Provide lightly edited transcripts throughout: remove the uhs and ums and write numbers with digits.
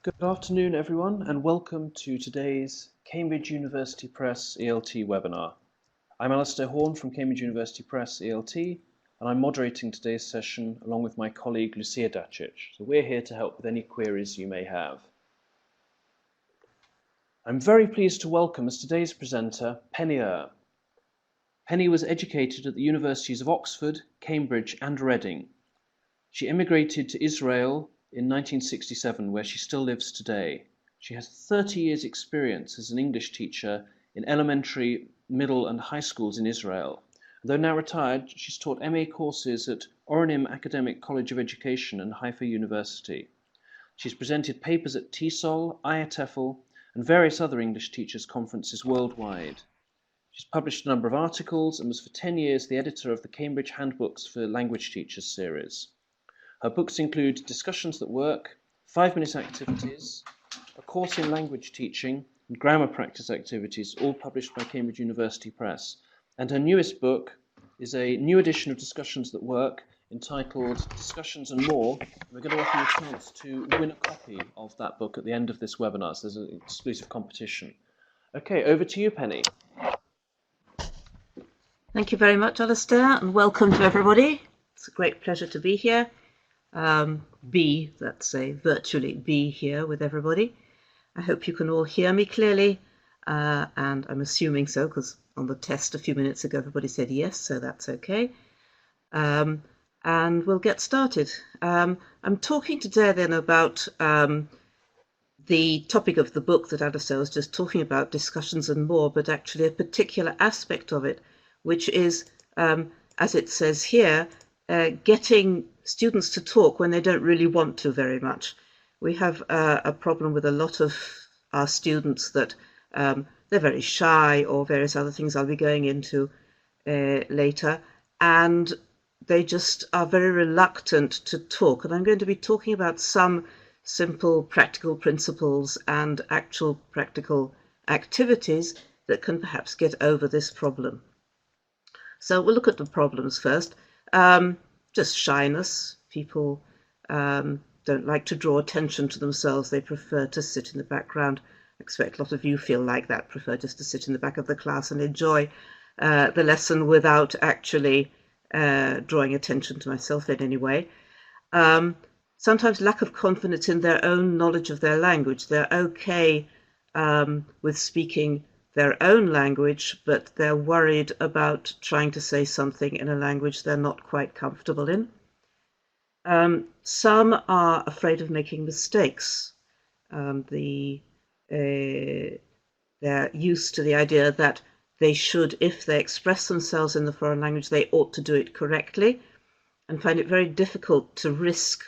Good afternoon, everyone, and welcome to today's Cambridge University Press ELT webinar. I'm Alistair Horn from Cambridge University Press ELT, and I'm moderating today's session along with my colleague Lucia Dacic. So we're here to help with any queries you may have. I'm very pleased to welcome as today's presenter, Penny Earp. Penny was educated at the universities of Oxford, Cambridge, and Reading. She immigrated to Israel in 1967, where she still lives today. She has 30 years' experience as an English teacher in elementary, middle, and high schools in Israel. Though now retired, she's taught MA courses at Oronim Academic College of Education and Haifa University. She's presented papers at TESOL, IATEFL, and various other English teachers' conferences worldwide. She's published a number of articles and was for 10 years the editor of the Cambridge Handbooks for Language Teachers series. Her books include Discussions That Work, 5-minute activities, a course in language teaching, and grammar practice activities, all published by Cambridge University Press. And her newest book is a new edition of Discussions That Work, entitled Discussions and More. We're going to offer you a chance to win a copy of that book at the end of this webinar, so there's an exclusive competition. Okay, over to you, Penny. Thank you very much, Alistair, and welcome to everybody. It's a great pleasure to be here. Virtually be here with everybody. I hope you can all hear me clearly, and I'm assuming so, because on the test a few minutes ago everybody said yes, so that's okay. And we'll get started. I'm talking today then about the topic of the book that Alistair was just talking about, Discussions and More, but actually a particular aspect of it, which is, as it says here, getting students to talk when they don't really want to very much. We have a problem with a lot of our students that they're very shy, or various other things I'll be going into later, and they just are very reluctant to talk. And I'm going to be talking about some simple practical principles and actual practical activities that can perhaps get over this problem. So we'll look at the problems first. Just shyness. People don't like to draw attention to themselves. They prefer to sit in the background. I expect a lot of you feel like that, prefer just to sit in the back of the class and enjoy the lesson without actually drawing attention to myself in any way. Sometimes lack of confidence in their own knowledge of their language. They're okay with speaking their own language, but they're worried about trying to say something in a language they're not quite comfortable in. Some are afraid of making mistakes. They're used to the idea that they should, if they express themselves in the foreign language, they ought to do it correctly, and find it very difficult to risk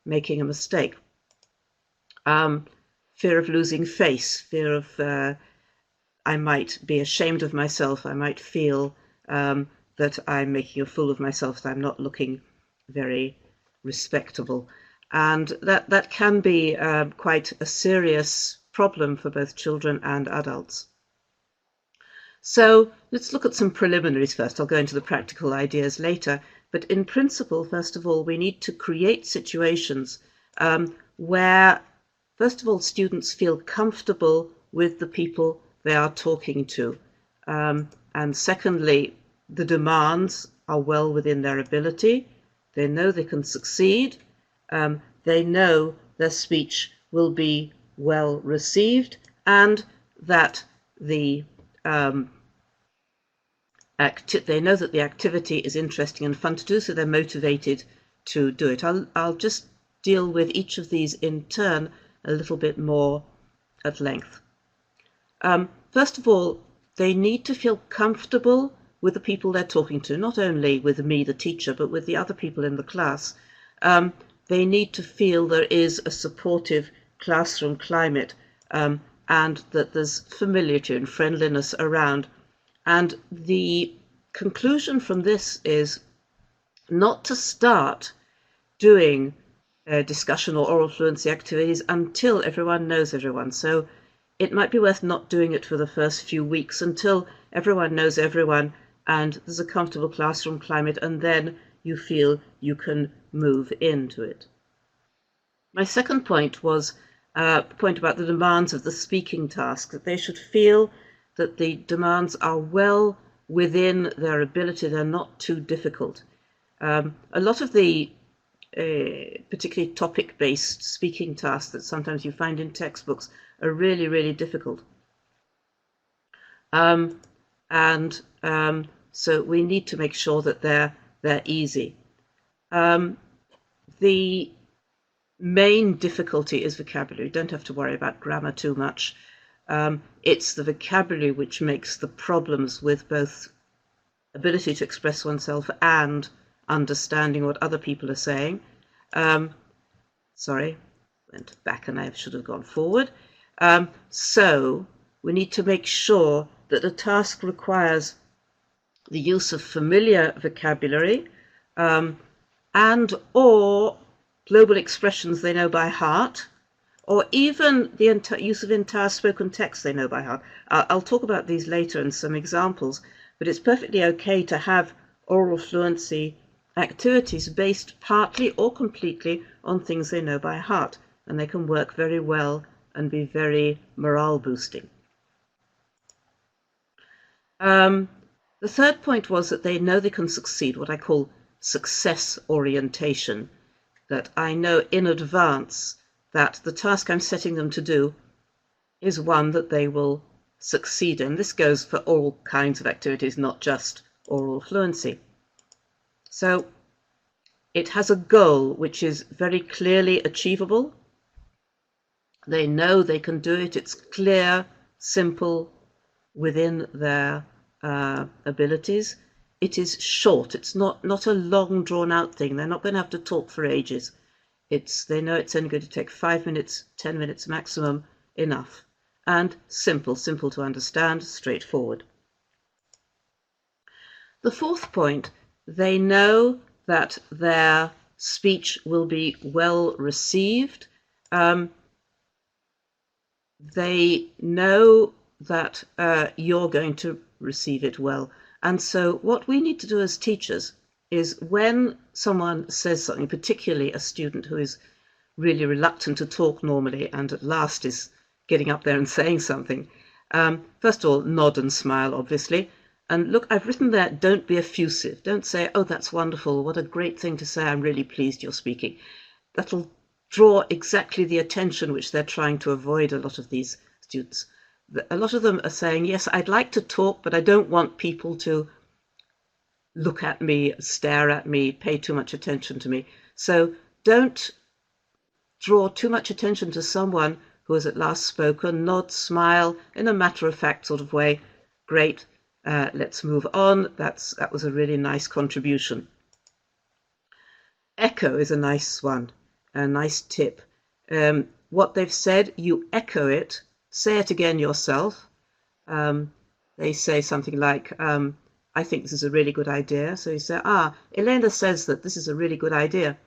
making a mistake. Fear of losing face, fear of I might be ashamed of myself. I might feel that I'm making a fool of myself, that I'm not looking very respectable. And that can be quite a serious problem for both children and adults. So let's look at some preliminaries first. I'll go into the practical ideas later. But in principle, first of all, we need to create situations where, first of all, students feel comfortable with the people they are talking to. And secondly, the demands are well within their ability. They know they can succeed. They know their speech will be well received, and that they know that the activity is interesting and fun to do, so they're motivated to do it. I'll just deal with each of these in turn a little bit more at length. First of all, they need to feel comfortable with the people they're talking to, not only with me, the teacher, but with the other people in the class. They need to feel there is a supportive classroom climate, and that there's familiarity and friendliness around. And the conclusion from this is not to start doing discussion or oral fluency activities until everyone knows everyone. So it might be worth not doing it for the first few weeks until everyone knows everyone and there's a comfortable classroom climate, and then you feel you can move into it. My second point was point about the demands of the speaking task, that they should feel that the demands are well within their ability, they're not too difficult. A lot of the particularly topic-based speaking tasks that sometimes you find in textbooks are really, really difficult. So we need to make sure that they're easy. The main difficulty is vocabulary. You don't have to worry about grammar too much. It's the vocabulary which makes the problems with both ability to express oneself and understanding what other people are saying. Sorry, went back and I should have gone forward. So we need to make sure that the task requires the use of familiar vocabulary and or global expressions they know by heart, or even the use of entire spoken text they know by heart. I'll talk about these later in some examples, but it's perfectly okay to have oral fluency activities based partly or completely on things they know by heart, and they can work very well and be very morale boosting. The third point was that they know they can succeed, what I call success orientation, that I know in advance that the task I'm setting them to do is one that they will succeed in. This goes for all kinds of activities, not just oral fluency. So it has a goal which is very clearly achievable. They know they can do it. It's clear, simple, within their abilities. It is short. It's not a long drawn out thing. They're not going to have to talk for ages. They know it's only going to take 5 minutes, 10 minutes maximum, enough. And simple to understand, straightforward. The fourth point, they know that their speech will be well received. They know that you're going to receive it well. And so what we need to do as teachers is when someone says something, particularly a student who is really reluctant to talk normally and at last is getting up there and saying something, first of all, nod and smile, obviously. And look, I've written there, don't be effusive. Don't say, oh, that's wonderful. What a great thing to say. I'm really pleased you're speaking. That'll draw exactly the attention which they're trying to avoid, a lot of these students. A lot of them are saying, yes, I'd like to talk, but I don't want people to look at me, stare at me, pay too much attention to me. So don't draw too much attention to someone who has at last spoken. Nod, smile in a matter-of-fact sort of way. Great, let's move on. That was a really nice contribution. Echo is a nice one, a nice tip. What they've said, you echo it. Say it again yourself. They say something like, I think this is a really good idea. So you say, Elena says that this is a really good idea.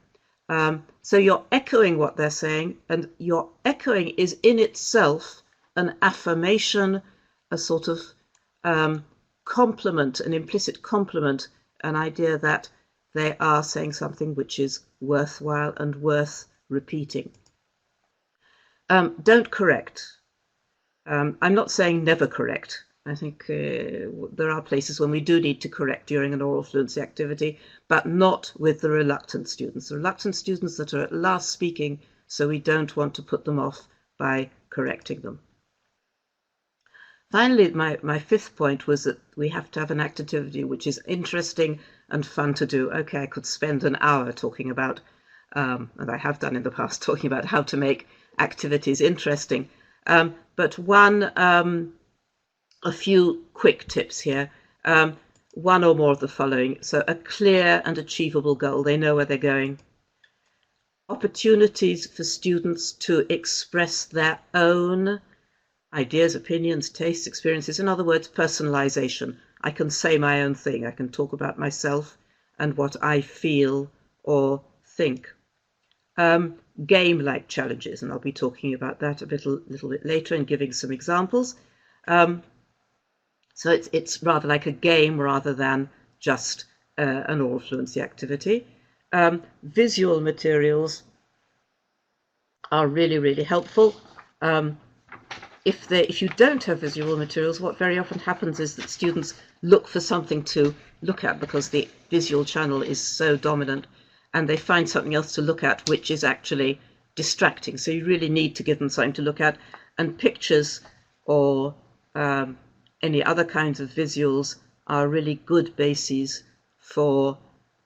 So you're echoing what they're saying, and your echoing is in itself an affirmation, a sort of compliment, an implicit compliment, an idea that they are saying something which is worthwhile and worth repeating. Don't correct. I'm not saying never correct. I think there are places when we do need to correct during an oral fluency activity, but not with the reluctant students. The reluctant students that are at last speaking, so we don't want to put them off by correcting them. Finally, my fifth point was that we have to have an activity which is interesting and fun to do. Okay, I could spend an hour talking about, and I have done in the past, talking about how to make activities interesting. But a few quick tips here. One or more of the following. So a clear and achievable goal. They know where they're going. Opportunities for students to express their own ideas, opinions, tastes, experiences. In other words, personalization. I can say my own thing. I can talk about myself and what I feel or think. Game-like challenges, and I'll be talking about that a little bit later and giving some examples. So it's rather like a game rather than just an oral fluency activity. Visual materials are really, really helpful. If you don't have visual materials, what very often happens is that students look for something to look at because the visual channel is so dominant, and they find something else to look at which is actually distracting. So you really need to give them something to look at, and pictures or any other kinds of visuals are really good bases for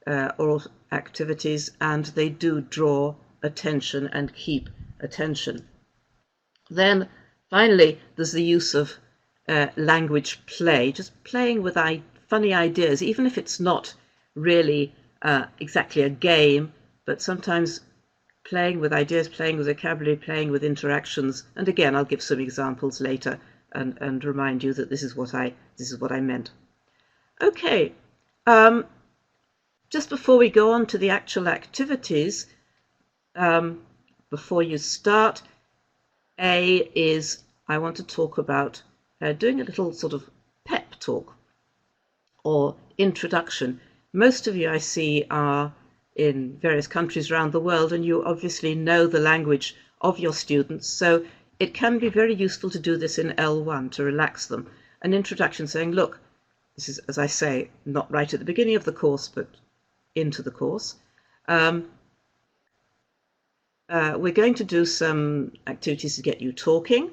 oral activities, and they do draw attention and keep attention. Then finally, there's the use of language play, just playing with funny ideas, even if it's not really exactly a game, but sometimes playing with ideas, playing with vocabulary, playing with interactions. And again, I'll give some examples later and remind you that this is what I meant. Okay, just before we go on to the actual activities, before you start, I want to talk about doing a little sort of pep talk or introduction. Most of you I see are in various countries around the world, and you obviously know the language of your students, so it can be very useful to do this in L1 to relax them. An introduction saying, look, this is, as I say, not right at the beginning of the course, but into the course. We're going to do some activities to get you talking.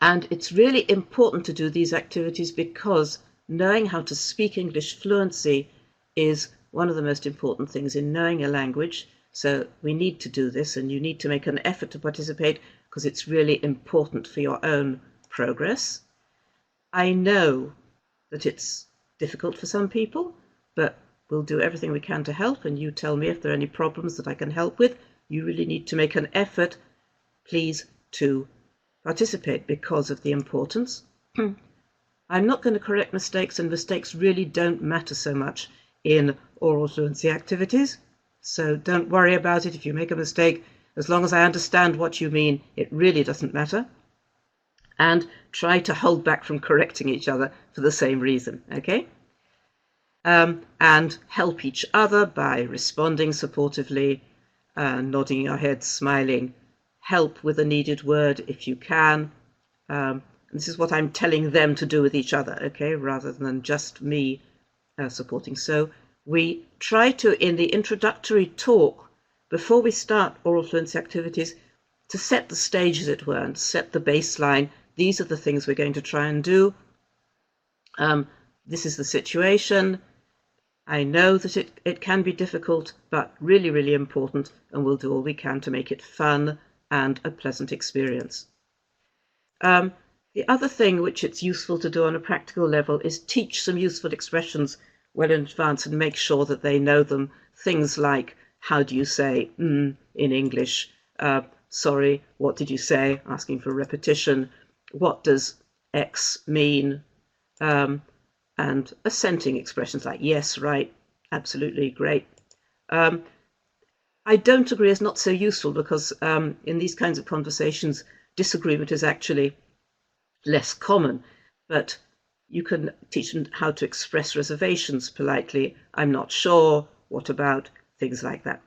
And it's really important to do these activities because knowing how to speak English fluency is one of the most important things in knowing a language. So we need to do this, and you need to make an effort to participate because it's really important for your own progress. I know that it's difficult for some people, but we'll do everything we can to help, and you tell me if there are any problems that I can help with. You really need to make an effort, please, to participate because of the importance. I'm not going to correct mistakes, and mistakes really don't matter so much in oral fluency activities. So don't worry about it if you make a mistake. As long as I understand what you mean, it really doesn't matter. And try to hold back from correcting each other for the same reason, okay? And help each other by responding supportively, nodding your head, smiling. Help with a needed word if you can. This is what I'm telling them to do with each other, okay, rather than just me supporting. So we try to, in the introductory talk, before we start oral fluency activities, to set the stage, as it were, and set the baseline. These are the things we're going to try and do. This is the situation. I know that it can be difficult, but really, really important, and we'll do all we can to make it fun and a pleasant experience. The other thing which it's useful to do on a practical level is teach some useful expressions well in advance and make sure that they know them. Things like, how do you say in English? Sorry, what did you say? Asking for repetition. What does X mean? And assenting expressions like yes, right, absolutely, great. I don't agree is not so useful because in these kinds of conversations, disagreement is actually less common, but you can teach them how to express reservations politely. I'm not sure, what about, things like that.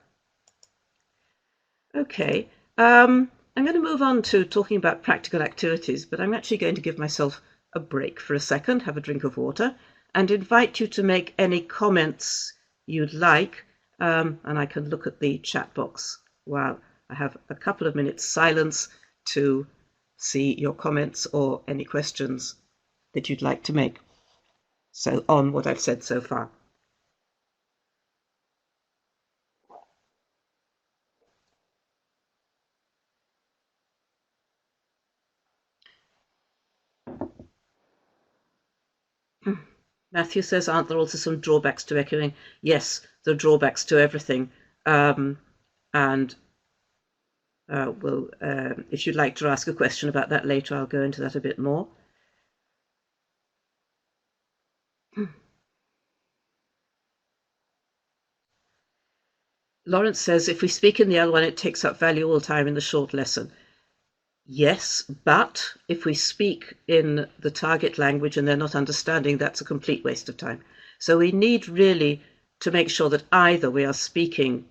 Okay, I'm going to move on to talking about practical activities, but I'm actually going to give myself a break for a second, have a drink of water, and invite you to make any comments you'd like, and I can look at the chat box while I have a couple of minutes silence to see your comments or any questions that you'd like to make. So on what I've said so far. Matthew says, aren't there also some drawbacks to echoing? Yes, there are drawbacks to everything. If you'd like to ask a question about that later, I'll go into that a bit more. Lawrence says, if we speak in the L1, it takes up valuable time in the short lesson. Yes, but if we speak in the target language and they're not understanding, that's a complete waste of time. So we need really to make sure that either we are speaking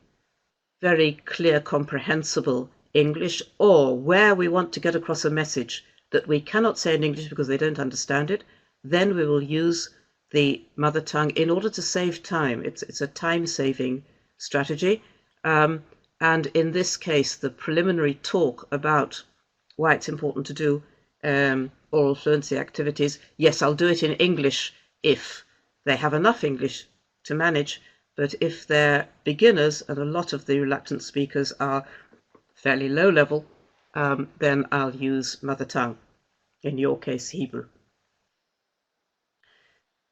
very clear, comprehensible English, or where we want to get across a message that we cannot say in English because they don't understand it, then we will use the mother tongue in order to save time. It's a time-saving strategy. And in this case, the preliminary talk about why it's important to do oral fluency activities. Yes, I'll do it in English if they have enough English to manage, but if they're beginners, and a lot of the reluctant speakers are fairly low level, then I'll use mother tongue, in your case Hebrew,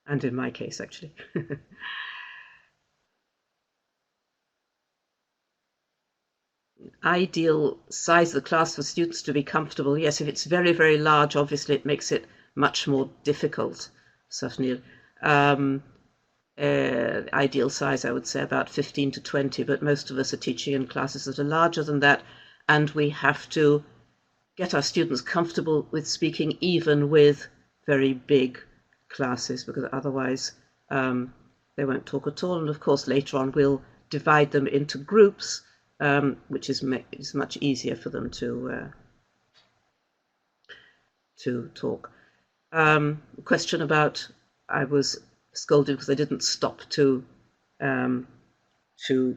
and in my case actually. Ideal size of the class for students to be comfortable. Yes, if it's very, very large, obviously it makes it much more difficult, certainly. Ideal size, I would say about 15 to 20, but most of us are teaching in classes that are larger than that, and we have to get our students comfortable with speaking even with very big classes, because otherwise they won't talk at all. And of course later on we'll divide them into groups, which is much easier for them to talk. Question about, I was scolded because I didn't stop to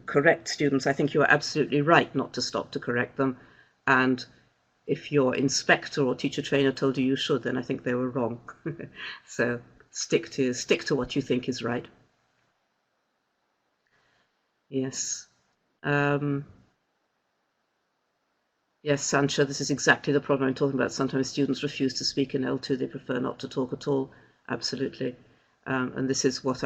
correct students. I think you are absolutely right not to stop to correct them, and if your inspector or teacher trainer told you you should, then I think they were wrong. So stick to what you think is right. Yes. Yes, Sancha, this is exactly the problem I'm talking about. Sometimes students refuse to speak in L2. They prefer not to talk at all. Absolutely. And this is what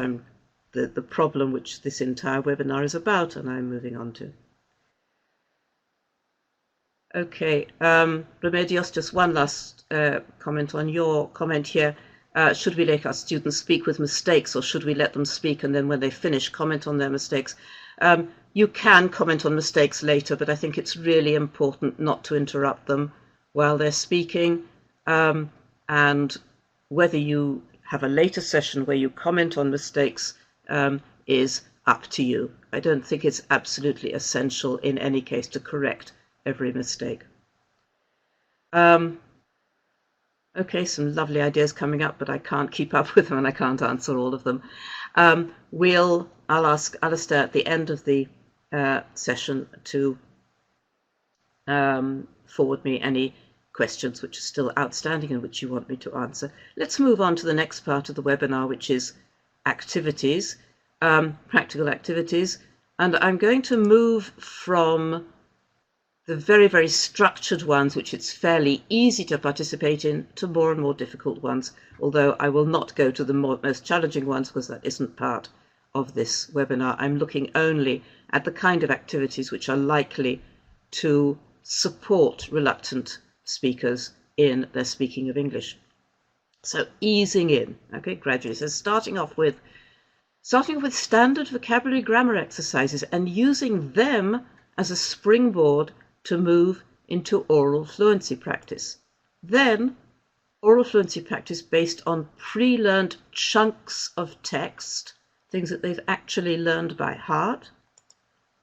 the problem which this entire webinar is about, and I'm moving on to. Okay, Remedios, just one last comment on your comment here. Should we let our students speak with mistakes, or should we let them speak and then when they finish comment on their mistakes? You can comment on mistakes later, but I think it's really important not to interrupt them while they're speaking. And whether you have a later session where you comment on mistakes is up to you. I don't think it's absolutely essential in any case to correct every mistake. Okay, some lovely ideas coming up, but I can't keep up with them and I can't answer all of them. I'll ask Alistair at the end of the session to forward me any questions which are still outstanding and which you want me to answer. Let's move on to the next part of the webinar, which is activities, practical activities. And I'm going to move from the very, very structured ones, which it's fairly easy to participate in, to more and more difficult ones, although I will not go to the most challenging ones because that isn't part of this webinar. I'm looking only at the kind of activities which are likely to support reluctant speakers in their speaking of English. So easing in, okay, gradually. So starting off with standard vocabulary grammar exercises and using them as a springboard to move into oral fluency practice. Then oral fluency practice based on pre-learned chunks of text, things that they've actually learned by heart.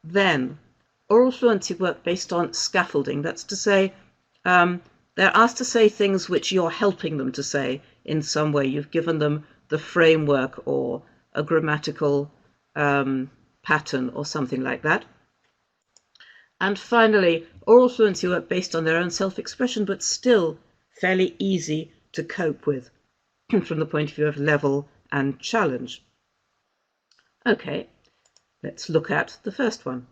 Then oral fluency work based on scaffolding. That's to say, they're asked to say things which you're helping them to say in some way. You've given them the framework or a grammatical pattern or something like that. And finally, oral fluency work based on their own self-expression, but still fairly easy to cope with from the point of view of level and challenge. Okay, let's look at the first one.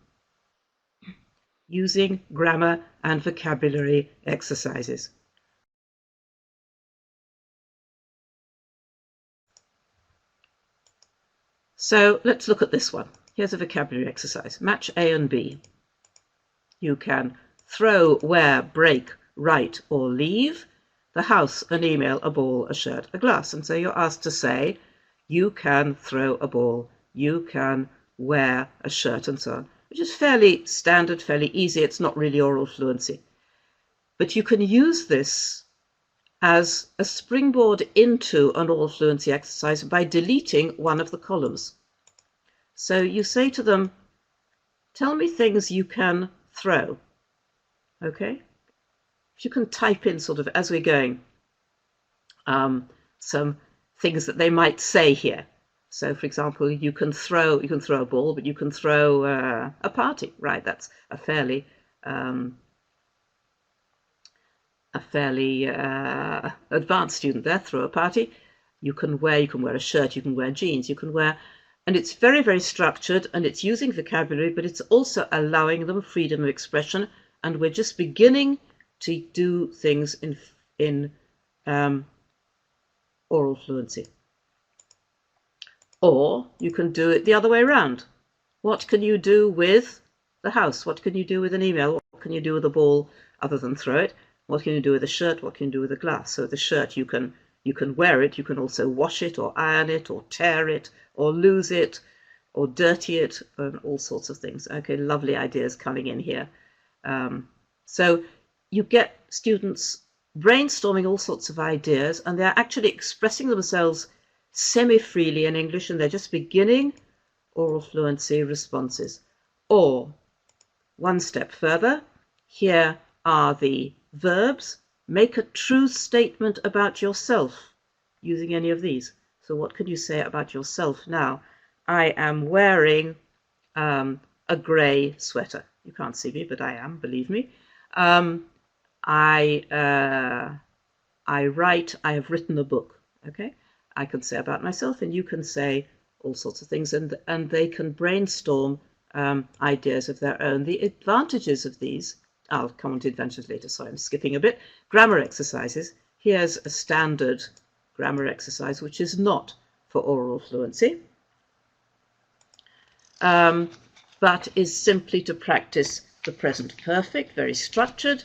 Using grammar and vocabulary exercises. So let's look at this one. Here's a vocabulary exercise. Match A and B. You can throw, wear, break, write, or leave the house, an email, a ball, a shirt, a glass. And so you're asked to say, you can throw a ball, you can wear a shirt, and so on, which is fairly standard, fairly easy. It's not really oral fluency. But you can use this as a springboard into an oral fluency exercise by deleting one of the columns. So you say to them, Tell me things you can throw, okay? If you can type in sort of as we're going some things that they might say here. So, for example, you can throw a ball, but you can throw a party, right? That's a fairly advanced student there. Throw a party. You can wear a shirt. You can wear jeans. You can wear, and it's very, very structured, and it's using vocabulary, but it's also allowing them freedom of expression. And we're just beginning to do things in oral fluency. Or you can do it the other way around. What can you do with the house? What can you do with an email? What can you do with a ball other than throw it? What can you do with a shirt? What can you do with a glass? So the shirt, you can wear it. You can also wash it or iron it or tear it or lose it or dirty it and all sorts of things. Okay, lovely ideas coming in here. So you get students brainstorming all sorts of ideas, and they're actually expressing themselves semi-freely in English, and they're just beginning oral fluency responses. Or, one step further, here are the verbs. Make a true statement about yourself using any of these. So what can you say about yourself now? I am wearing a grey sweater. You can't see me, but I am, believe me. I have written a book, okay? I can say about myself, and you can say all sorts of things, and they can brainstorm ideas of their own. The advantages of these, I'll come on to advantages later, sorry, I'm skipping a bit. Grammar exercises. Here's a standard grammar exercise, which is not for oral fluency, but is simply to practice the present perfect, very structured.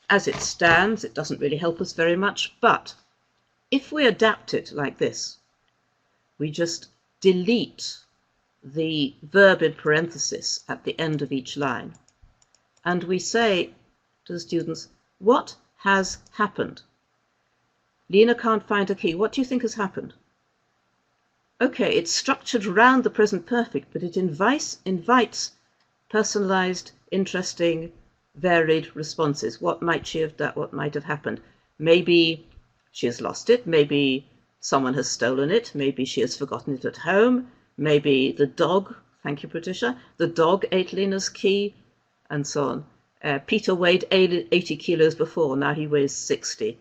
As it stands, it doesn't really help us very much, but if we adapt it like this, we just delete the verb in parenthesis at the end of each line, and we say to the students, what has happened? Lena can't find a key. What do you think has happened? Okay, it's structured around the present perfect, but it invites personalized, interesting, varied responses. What might she have done? What might have happened? Maybe she has lost it. Maybe someone has stolen it. Maybe she has forgotten it at home. Maybe the dog, thank you, Patricia, the dog ate Lena's key, and so on. Peter weighed 80 kilos before, now he weighs 60.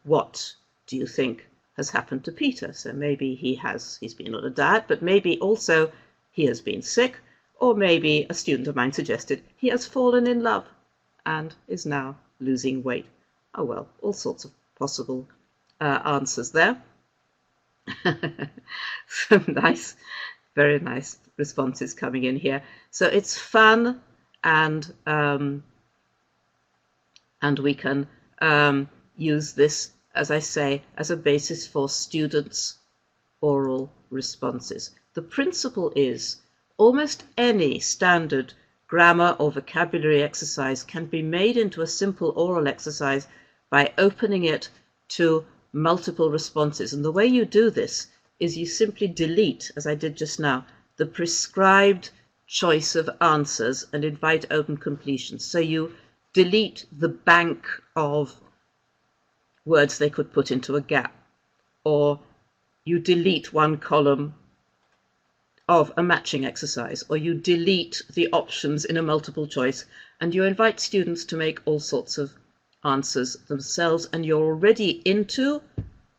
What do you think has happened to Peter? So maybe he's been on a diet, but maybe also he has been sick, or maybe a student of mine suggested he has fallen in love and is now losing weight. Oh well, all sorts of possible answers there. Some nice, very nice responses coming in here. So it's fun, and we can use this, as I say, as a basis for students' oral responses. The principle is almost any standard grammar or vocabulary exercise can be made into a simple oral exercise by opening it to multiple responses. And the way you do this is you simply delete, as I did just now, the prescribed choice of answers and invite open completion. So you delete the bank of words they could put into a gap, or you delete one column of a matching exercise, or you delete the options in a multiple choice, and you invite students to make all sorts of answers themselves, and you're already into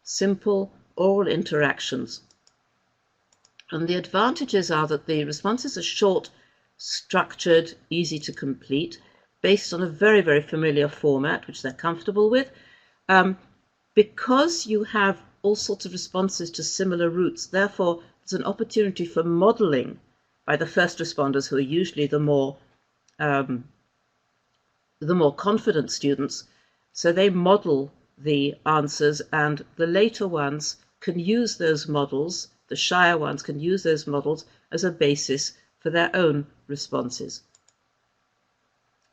simple oral interactions. And the advantages are that the responses are short, structured, easy to complete, based on a very, very familiar format, which they're comfortable with. Because you have all sorts of responses to similar roots, therefore there's an opportunity for modeling by the first responders, who are usually the more confident students. So they model the answers, and the later ones can use those models, the shyer ones can use those models as a basis for their own responses.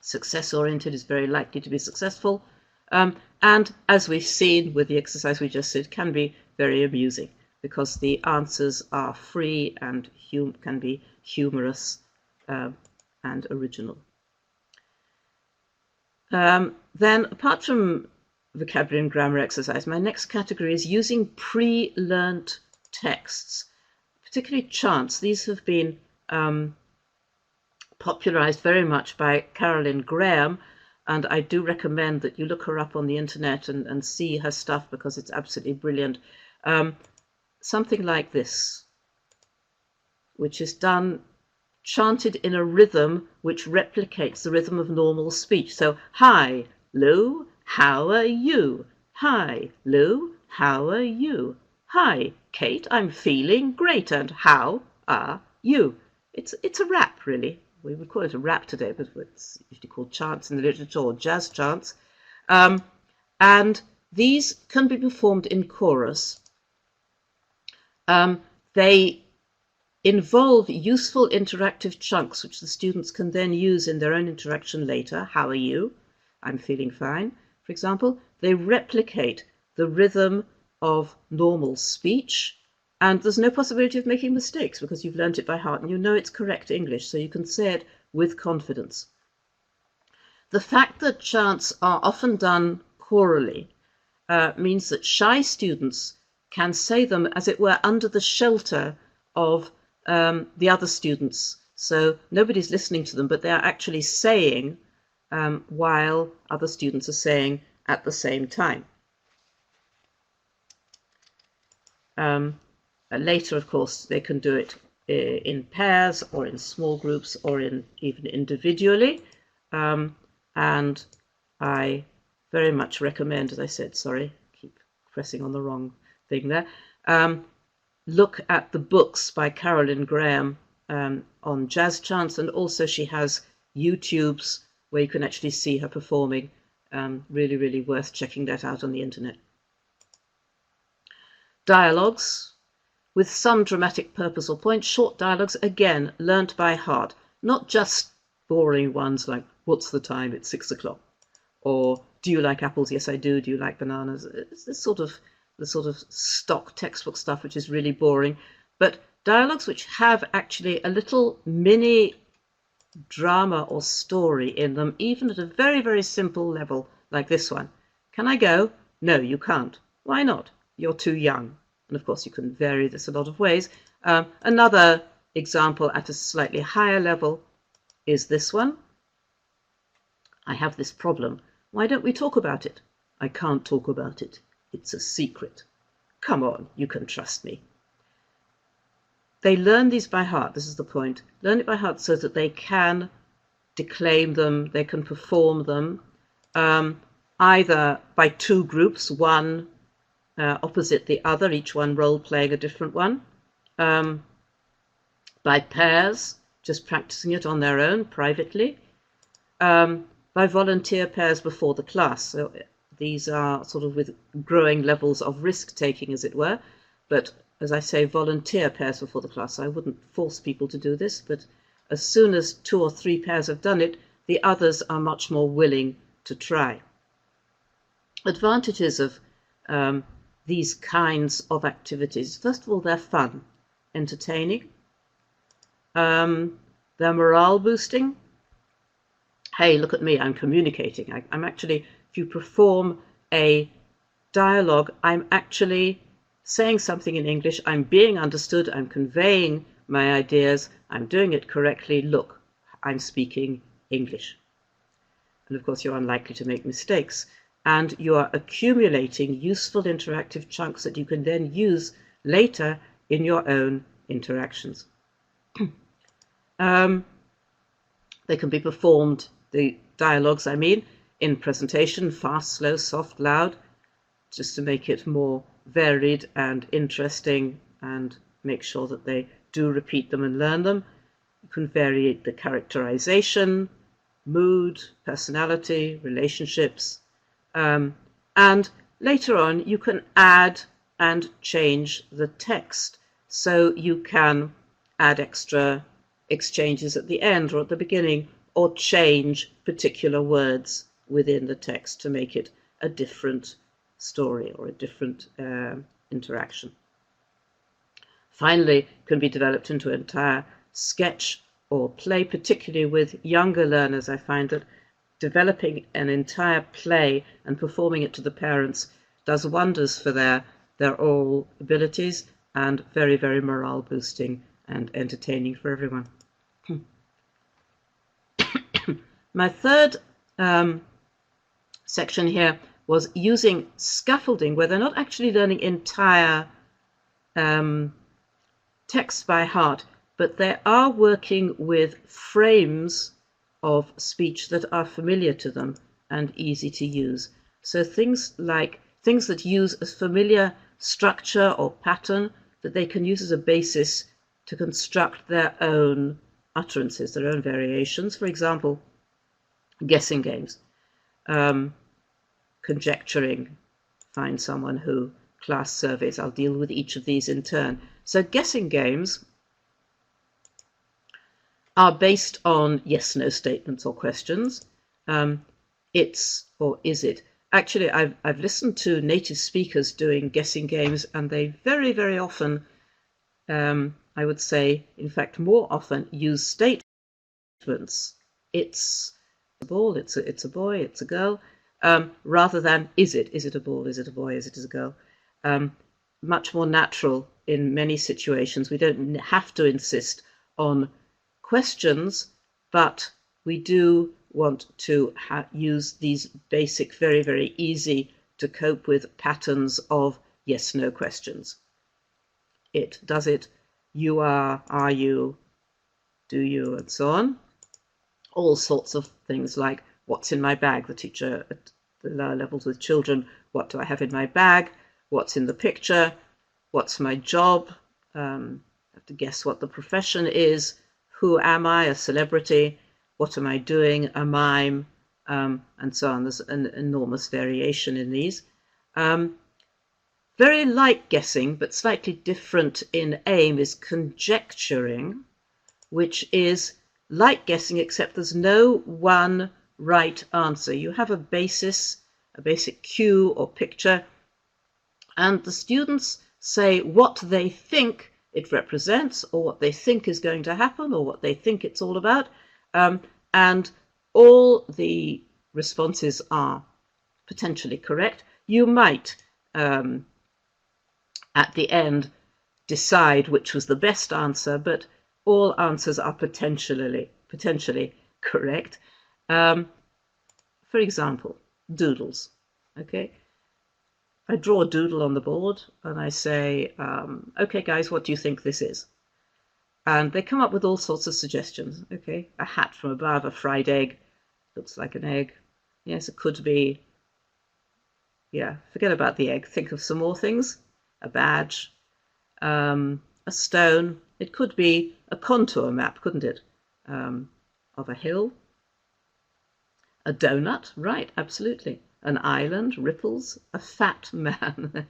Success-oriented is very likely to be successful, and as we've seen with the exercise we just did, can be very amusing because the answers are free and can be humorous and original. Then, apart from vocabulary and grammar exercise, my next category is using pre-learnt texts, particularly chants. These have been popularized very much by Carolyn Graham, and I do recommend that you look her up on the internet and see her stuff because it's absolutely brilliant. Something like this, which is done, chanted in a rhythm which replicates the rhythm of normal speech. So, hi, Lou, how are you? Hi, Lou, how are you? Hi, Kate, I'm feeling great, and how are you? It's a rap, really. We would call it a rap today, but it's usually called chants in the literature, or jazz chants. And these can be performed in chorus. They involve useful interactive chunks which the students can then use in their own interaction later. How are you? I'm feeling fine. For example, they replicate the rhythm of normal speech, and there's no possibility of making mistakes because you've learnt it by heart and you know it's correct English, so you can say it with confidence. The fact that chants are often done chorally means that shy students can say them, as it were, under the shelter of the other students. So nobody's listening to them, but they are actually saying while other students are saying at the same time. Later, of course, they can do it in pairs or in small groups or even individually. And I very much recommend, as I said, sorry, keep pressing on the wrong thing there, look at the books by Carolyn Graham on jazz chants, and also she has YouTubes where you can actually see her performing. Really, really worth checking that out on the internet. Dialogues with some dramatic purpose or point. Short dialogues, again, learnt by heart, not just boring ones like, what's the time? It's 6 o'clock. Or, do you like apples? Yes, I do. Do you like bananas? It's the sort of stock textbook stuff which is really boring. But dialogues which have actually a little mini drama or story in them, even at a very, very simple level like this one. Can I go? No, you can't. Why not? You're too young. And of course you can vary this a lot of ways. Another example at a slightly higher level is this one. I have this problem. Why don't we talk about it? I can't talk about it. It's a secret. Come on, you can trust me. They learn these by heart. This is the point. Learn it by heart so that they can declaim them, they can perform them, either by two groups, one opposite the other, each one role-playing a different one, by pairs, just practicing it on their own, privately, by volunteer pairs before the class. So these are sort of with growing levels of risk-taking, as it were, but as I say, volunteer pairs before the class. I wouldn't force people to do this, but as soon as 2 or 3 pairs have done it, the others are much more willing to try. Advantages of these kinds of activities. First of all, they're fun, entertaining. They're morale boosting. Hey, look at me, I'm communicating. I'm actually, if you perform a dialogue, I'm actually saying something in English, I'm being understood, I'm conveying my ideas, I'm doing it correctly. Look, I'm speaking English. And of course, you're unlikely to make mistakes. And you are accumulating useful interactive chunks that you can then use later in your own interactions. They can be performed, the dialogues I mean, in presentation, fast, slow, soft, loud, just to make it more varied and interesting and make sure that they do repeat them and learn them. You can vary the characterization, mood, personality, relationships, and later on you can add and change the text. So you can add extra exchanges at the end or at the beginning, or change particular words within the text to make it a different story or a different interaction. Finally, can be developed into an entire sketch or play, particularly with younger learners. I find that developing an entire play and performing it to the parents does wonders for their oral abilities, and very, very morale boosting and entertaining for everyone. My third section here was using scaffolding, where they're not actually learning entire text by heart, but they are working with frames of speech that are familiar to them and easy to use. So things that use a familiar structure or pattern that they can use as a basis to construct their own utterances, their own variations. For example, guessing games, conjecturing, find someone who, class surveys. I'll deal with each of these in turn. So guessing games are based on yes/no statements or questions. It's or is it. Actually, I've listened to native speakers doing guessing games, and they very, very often, I would say, in fact, more often use statements. It's a ball, it's a boy, it's a girl, rather than is it a ball, is it a boy, is it a girl. Much more natural in many situations. We don't have to insist on questions, but we do want to use these basic, very, very easy to cope with patterns of yes/no questions. It, does it, you are you, do you, and so on. All sorts of things like what's in my bag. The teacher at the lower levels with children, what do I have in my bag? What's in the picture? What's my job? I have to guess what the profession is. Who am I? A celebrity. What am I doing? A mime, and so on. There's an enormous variation in these. Very like guessing, but slightly different in aim, is conjecturing, which is like guessing, except there's no one right answer. You have a basic cue or picture, and the students say what they think it represents, or what they think is going to happen, or what they think it's all about, and all the responses are potentially correct. You might, at the end, decide which was the best answer, but all answers are potentially correct. For example, doodles. Okay, I draw a doodle on the board and I say, okay guys, what do you think this is? And they come up with all sorts of suggestions. Okay, a hat from above, a fried egg, looks like an egg. Yes, it could be, yeah, forget about the egg, think of some more things. A badge, a stone. It could be a contour map, couldn't it? Of a hill. A donut, right, absolutely. An island, ripples, a fat man.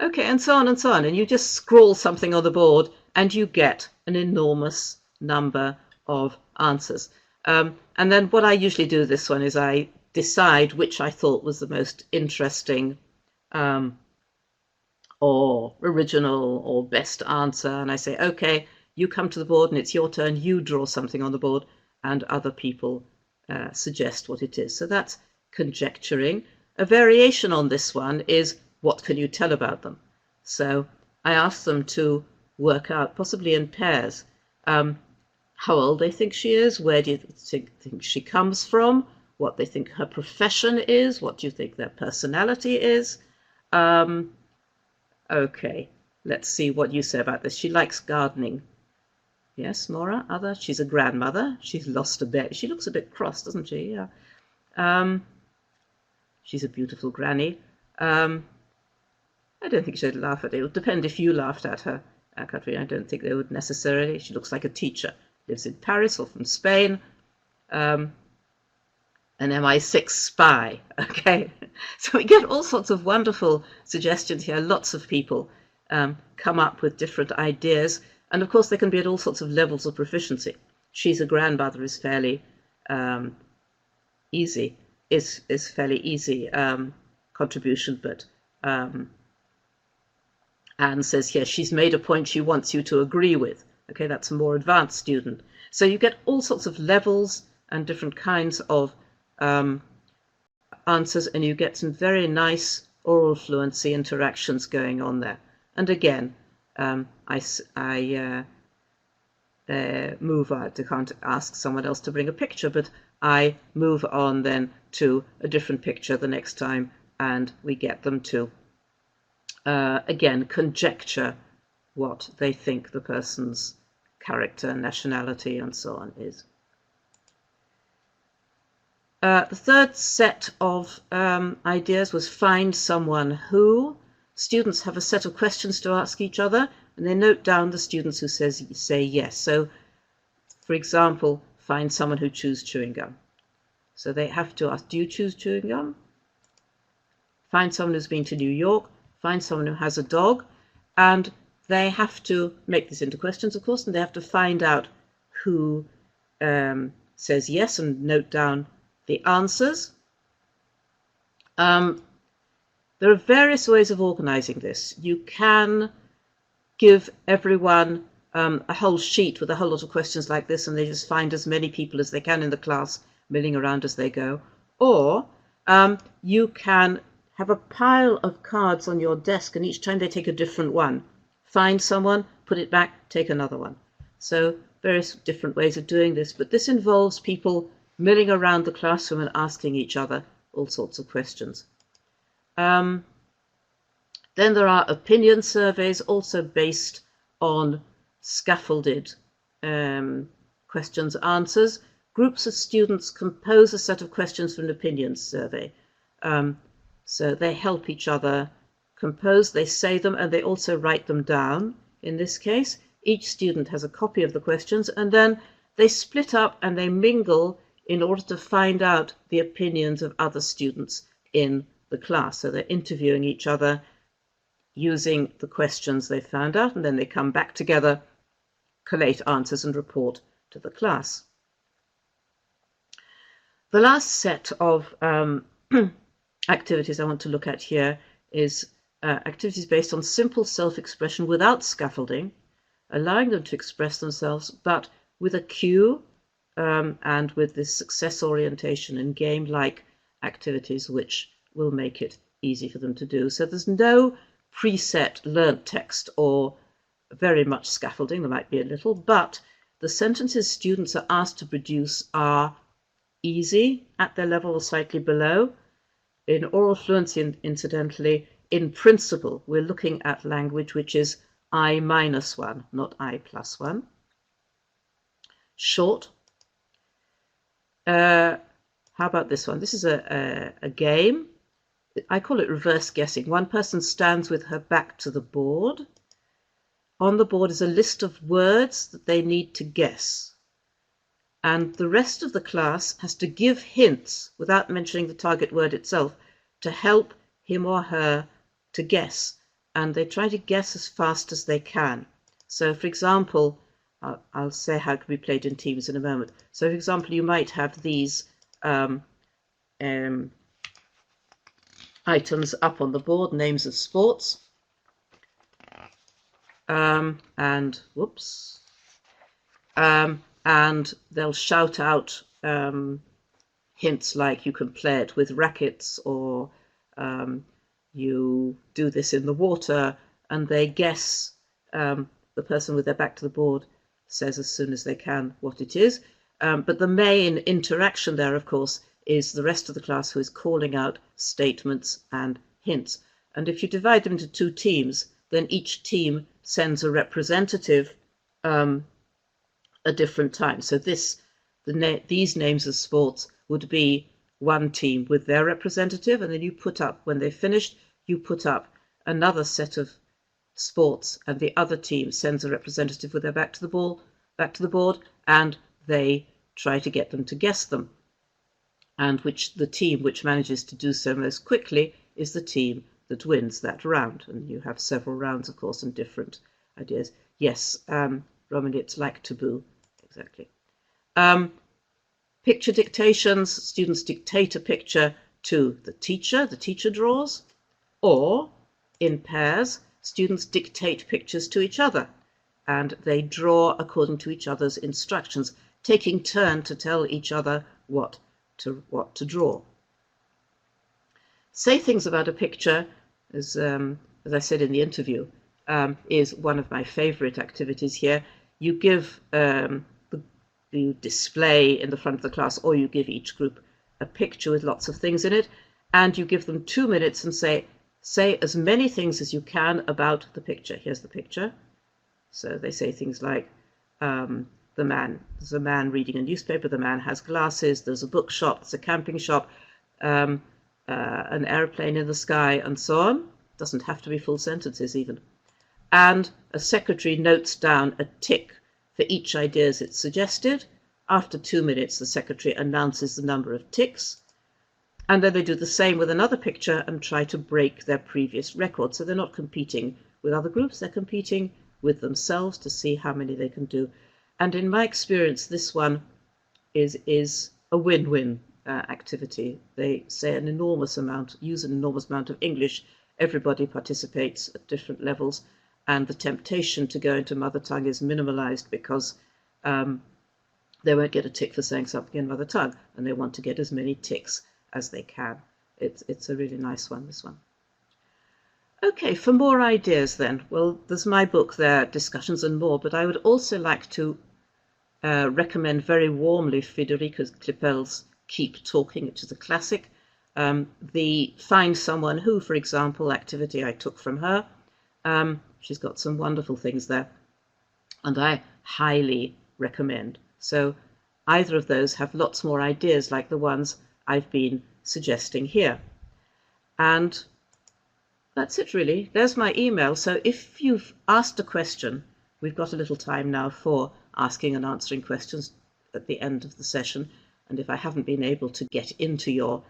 Okay, and so on and so on. And you just scrawl something on the board and you get an enormous number of answers. And then what I usually do with this one is I decide which I thought was the most interesting or original or best answer. And I say, okay, you come to the board and it's your turn. You draw something on the board and other people suggest what it is. So that's conjecturing. A variation on this one is what can you tell about them? So I ask them to work out, possibly in pairs, how old they think she is, where do you think she comes from, what they think her profession is, what do you think their personality is. Okay, let's see what you say about this. She likes gardening. Yes, Maura, other. She's a grandmother. She's lost a bit. She looks a bit cross, doesn't she? Yeah. She's a beautiful granny. I don't think she'd laugh at it. It would depend if you laughed at her, Katrina. I don't think they would necessarily. She looks like a teacher. Lives in Paris or from Spain. An MI6 spy. Okay. So we get all sorts of wonderful suggestions here. Lots of people come up with different ideas. And of course, they can be at all sorts of levels of proficiency. She's a grandmother is fairly easy. Is fairly easy contribution, but Anne says here she's made a point she wants you to agree with. Okay, that's a more advanced student. So you get all sorts of levels and different kinds of answers, and you get some very nice oral fluency interactions going on there. And again, I move on. I can't ask someone else to bring a picture, but I move on then to a different picture the next time, and we get them to, again, conjecture what they think the person's character, nationality, and so on is. The third set of ideas was find someone who. Students have a set of questions to ask each other, and they note down the students who say yes. So, for example, find someone who chews chewing gum. So they have to ask, do you choose chewing gum? Find someone who's been to New York. Find someone who has a dog. And they have to make this into questions, of course, and they have to find out who says yes and note down the answers. There are various ways of organizing this. You can give everyone a whole sheet with a whole lot of questions like this, and they just find as many people as they can in the class milling around as they go. Or you can have a pile of cards on your desk, and each time they take a different one. Find someone, put it back, take another one. So various different ways of doing this, but this involves people milling around the classroom and asking each other all sorts of questions. Then there are opinion surveys, also based on scaffolded questions, answers. Groups of students compose a set of questions for an opinion survey. So they help each other compose, they say them, and they also write them down. In this case, each student has a copy of the questions, and then they split up and they mingle in order to find out the opinions of other students in the class. So they're interviewing each other using the questions they found out, and then they come back together, collate answers, and report to the class. The last set of activities I want to look at here is activities based on simple self-expression without scaffolding, allowing them to express themselves, but with a cue and with this success orientation and game-like activities which will make it easy for them to do. So there's no preset learnt text or very much scaffolding. There might be a little, but the sentences students are asked to produce are easy at their level or slightly below. In oral fluency, incidentally, in principle, we're looking at language which is I-1, not I+1. Short. How about this one? This is a game. I call it reverse guessing. One person stands with her back to the board. On the board is a list of words that they need to guess. And the rest of the class has to give hints without mentioning the target word itself to help him or her to guess. And they try to guess as fast as they can. So, for example, I'll say how it can be played in teams in a moment. So, for example, you might have these items up on the board, names of sports. And they'll shout out hints like you can play it with rackets, or you do this in the water, and they guess. The person with their back to the board says as soon as they can what it is. But the main interaction there, of course, is the rest of the class who is calling out statements and hints. And if you divide them into two teams, then each team sends a representative a different time. So these names of sports would be one team with their representative, and then you put up, when they've finished, you put up another set of sports, and the other team sends a representative with their back to the board, and they try to get them to guess them. And the team which manages to do so most quickly is the team that wins that round. And you have several rounds, of course, and different ideas. Yes, Romany, it's like taboo, exactly. Picture dictations, students dictate a picture to the teacher draws, or in pairs, students dictate pictures to each other. and they draw according to each other's instructions, taking turn to tell each other what to draw. Say things about a picture, as I said in the interview, is one of my favorite activities here. You give you display in the front of the class, or you give each group a picture with lots of things in it, and you give them 2 minutes and say as many things as you can about the picture. Here's the picture. So they say things like, there's a man reading a newspaper, the man has glasses, there's a bookshop, there's a camping shop, an airplane in the sky, and so on. Doesn't have to be full sentences even. And a secretary notes down a tick for each idea as it's suggested. After 2 minutes, the secretary announces the number of ticks. And then they do the same with another picture and try to break their previous record. So they're not competing with other groups, they're competing with themselves to see how many they can do. And in my experience, this one is a win-win activity. They say an enormous amount, use an enormous amount of English. Everybody participates at different levels, and the temptation to go into mother tongue is minimalized because they won't get a tick for saying something in mother tongue, and they want to get as many ticks as they can. It's a really nice one, this one. Okay, for more ideas then, well, there's my book there, Discussions and More, but I would also like to recommend very warmly Federica Klippel's Keep Talking, which is a classic. The Find Someone Who, for example, activity I took from her. She's got some wonderful things there, and I highly recommend. So either of those have lots more ideas like the ones I've been suggesting here. And that's it really. There's my email. So if you've asked a question, we've got a little time now for asking and answering questions at the end of the session. And if I haven't been able to get into your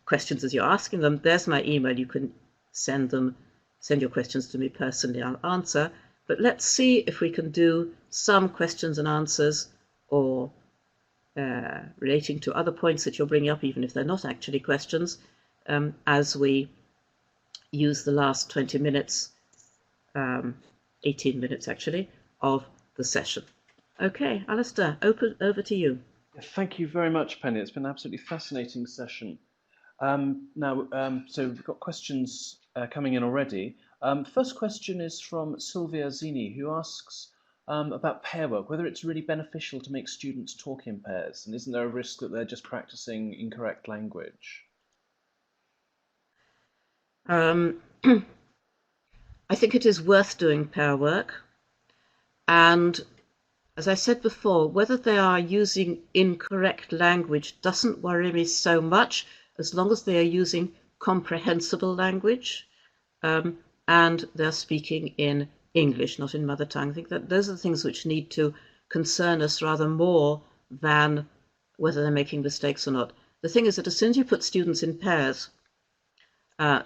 questions as you're asking them, there's my email. You can send your questions to me personally. I'll answer. But let's see if we can do some questions and answers, or relating to other points that you're bringing up, even if they're not actually questions, as we use the last 20 minutes, 18 minutes actually, of the session. Okay, Alistair, over to you. Thank you very much, Penny. It's been an absolutely fascinating session. So we've got questions coming in already. First question is from Sylvia Zini, who asks about pair work, whether it's really beneficial to make students talk in pairs, and isn't there a risk that they're just practicing incorrect language? I think it is worth doing pair work, and as I said before, whether they are using incorrect language doesn't worry me so much, as long as they are using comprehensible language, and they're speaking in English, not in mother tongue. I think that those are the things which need to concern us rather more than whether they're making mistakes or not. The thing is that as soon as you put students in pairs,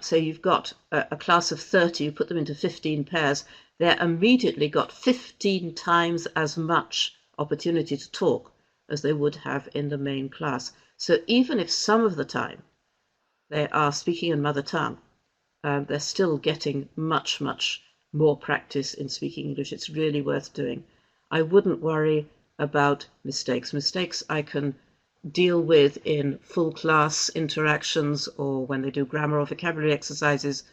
say you've got a class of 30, you put them into 15 pairs, they're immediately got 15 times as much opportunity to talk as they would have in the main class. So even if some of the time they are speaking in mother tongue, they're still getting much, much more practice in speaking English. It's really worth doing. I wouldn't worry about mistakes. Mistakes I can deal with in full class interactions, or when they do grammar or vocabulary exercises.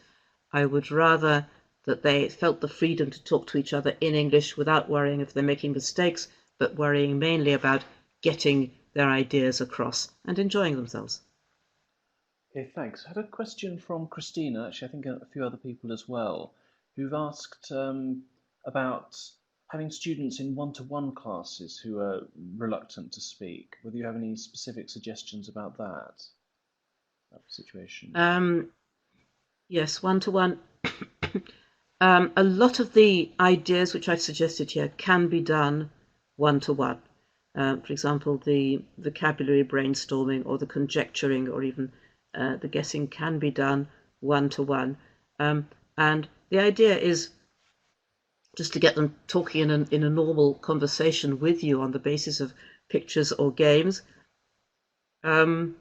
I would rather that they felt the freedom to talk to each other in English without worrying if they're making mistakes, but worrying mainly about getting their ideas across and enjoying themselves. Okay, thanks. I had a question from Christina, actually I think a few other people as well, who've asked about having students in one-to-one classes who are reluctant to speak, whether you have any specific suggestions about that situation. Yes, one-to-one. A lot of the ideas which I've suggested here can be done one-to-one. For example, the vocabulary brainstorming or the conjecturing or even the guessing can be done one-to-one. And the idea is just to get them talking in a normal conversation with you on the basis of pictures or games. I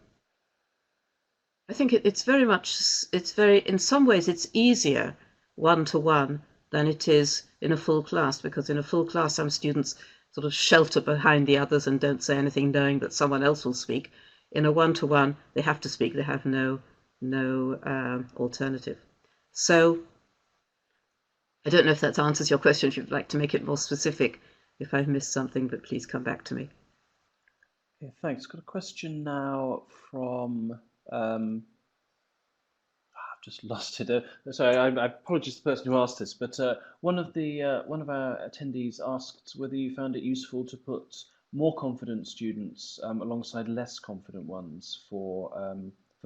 think in some ways it's easier one-to-one than it is in a full class, because in a full class some students sort of shelter behind the others and don't say anything knowing that someone else will speak. In a one-to-one, they have to speak. They have no alternative. So I don't know if that answers your question. If you'd like to make it more specific, if I've missed something, but please come back to me. Okay, thanks. Got a question now from I've just lost it. Sorry, I apologize to the person who asked this, but one of our attendees asked whether you found it useful to put more confident students alongside less confident ones for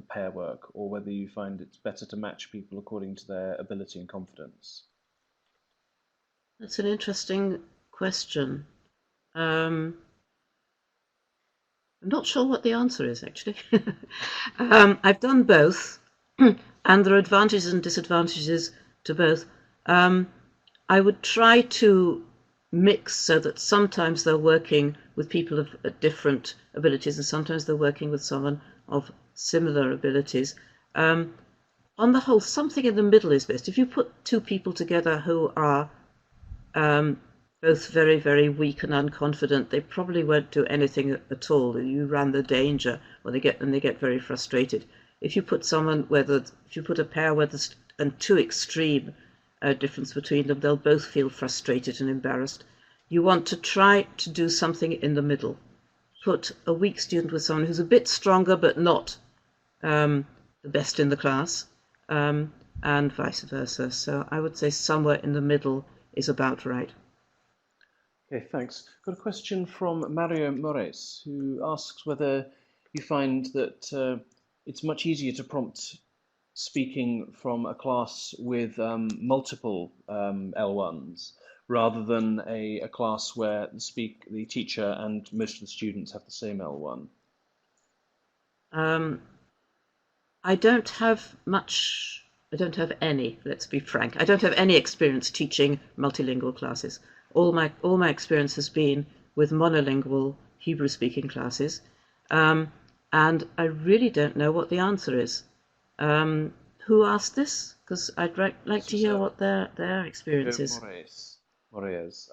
pair work, or whether you find it's better to match people according to their ability and confidence. That's an interesting question. I'm not sure what the answer is, actually. I've done both, and there are advantages and disadvantages to both. I would try to mix so that sometimes they're working with people of different abilities and sometimes they're working with someone of similar abilities. On the whole, something in the middle is best. If you put two people together who are both very, very weak and unconfident, they probably won't do anything at all. You run the danger, or they get very frustrated. If you put if you put a pair where there's too extreme difference between them, they'll both feel frustrated and embarrassed. You want to try to do something in the middle. Put a weak student with someone who's a bit stronger but not the best in the class, and vice versa. So I would say somewhere in the middle is about right. Okay, thanks. Got a question from Mario Mores, who asks whether you find that it's much easier to prompt speaking from a class with multiple L1s rather than a class where the teacher and most of the students have the same L1. I don't have any, let's be frank. I don't have any experience teaching multilingual classes. All my experience has been with monolingual Hebrew-speaking classes, and I really don't know what the answer is. Who asked this? Because I'd like to hear what their experience is. Moraes. I apologize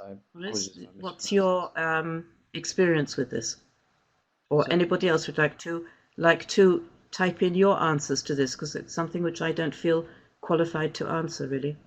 if I What's mispronounced your experience with this? Or So, anybody else would like to type in your answers to this, because it's something which I don't feel qualified to answer, really.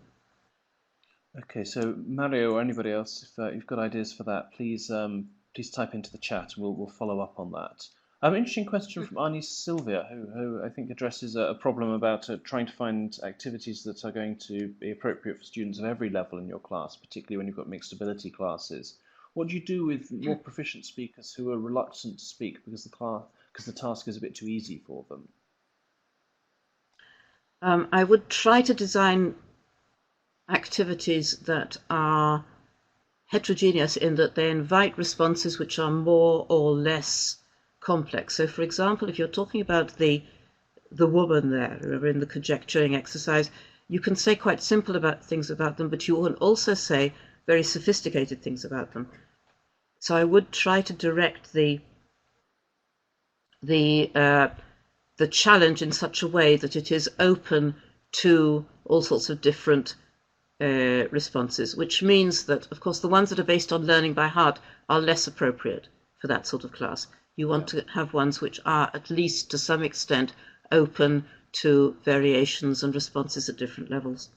okay, so Mario or anybody else, if you've got ideas for that, please type into the chat and we'll follow up on that. Interesting question from Arnie Sylvia, who I think addresses a problem about trying to find activities that are going to be appropriate for students of every level in your class, particularly when you've got mixed ability classes. What do you do with more proficient speakers who are reluctant to speak because the task is a bit too easy for them? I would try to design activities that are heterogeneous in that they invite responses which are more or less complex. So, for example, if you're talking about the woman there, remember in the conjecturing exercise, you can say quite simple things about them, but you can also say very sophisticated things about them. So I would try to direct the challenge in such a way that it is open to all sorts of different responses, which means that, of course, the ones that are based on learning by heart are less appropriate for that sort of class. You want to have ones which are, at least to some extent, open to variations and responses at different levels.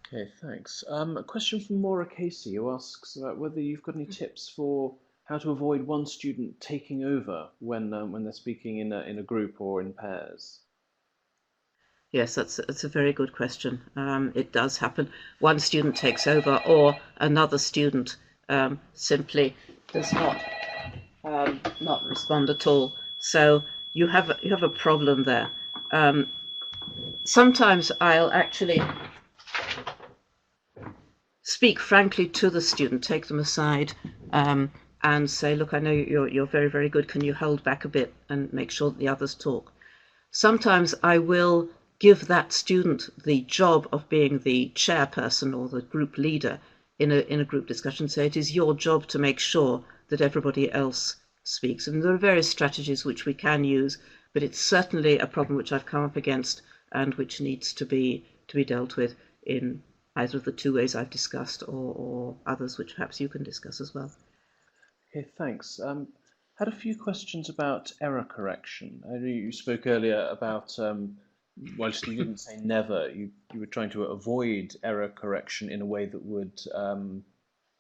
Okay, thanks. A question from Maura Casey, who asks about whether you've got any tips for how to avoid one student taking over when they're speaking in a group or in pairs. Yes, that's a very good question. It does happen. One student takes over, or another student simply does not respond at all. So you have a problem there. Sometimes I'll actually speak frankly to the student, take them aside, and say, "Look, I know you're very, very good. Can you hold back a bit and make sure that the others talk?" Sometimes I will give that student the job of being the chairperson or the group leader in a group discussion. Say, it is your job to make sure that everybody else speaks. And there are various strategies which we can use, but it's certainly a problem which I've come up against and which needs to be dealt with. in either of the two ways I've discussed or others which perhaps you can discuss as well. Okay, thanks. Had a few questions about error correction. I know you spoke earlier about, whilst you didn't say never, you were trying to avoid error correction in a way that would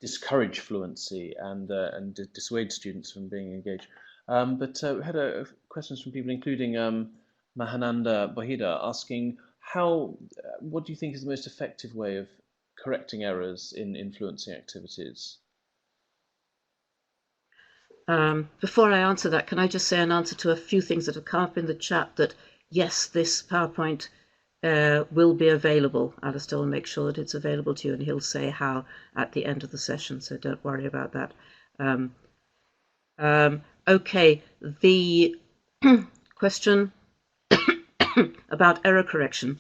discourage fluency and dissuade students from being engaged. But we had questions from people, including Mahananda Bahida, asking what do you think is the most effective way of correcting errors in fluency activities? Before I answer that, can I just say an answer to a few things that have come up in the chat that yes, this PowerPoint will be available. Alistair will make sure that it's available to you, and he'll say how at the end of the session, so don't worry about that. Okay, the question about error correction.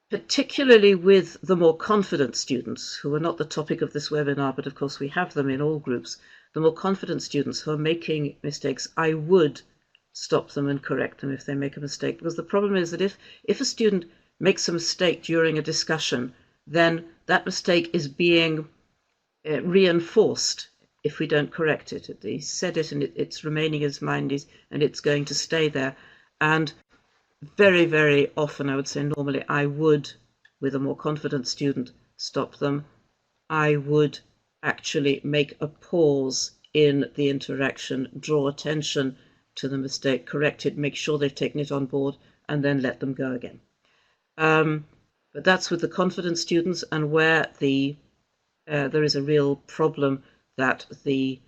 Particularly with the more confident students, who are not the topic of this webinar, but of course we have them in all groups, the more confident students who are making mistakes, I would stop them and correct them if they make a mistake. Because the problem is that if a student makes a mistake during a discussion, then that mistake is being reinforced if we don't correct it. He said it and it's remaining in his mind and it's going to stay there. And very, very often, I would say normally, I would, with a more confident student, stop them. I would actually make a pause in the interaction, draw attention to the mistake, correct it, make sure they've taken it on board, and then let them go again. But that's with the confident students, and where there is a real problem that the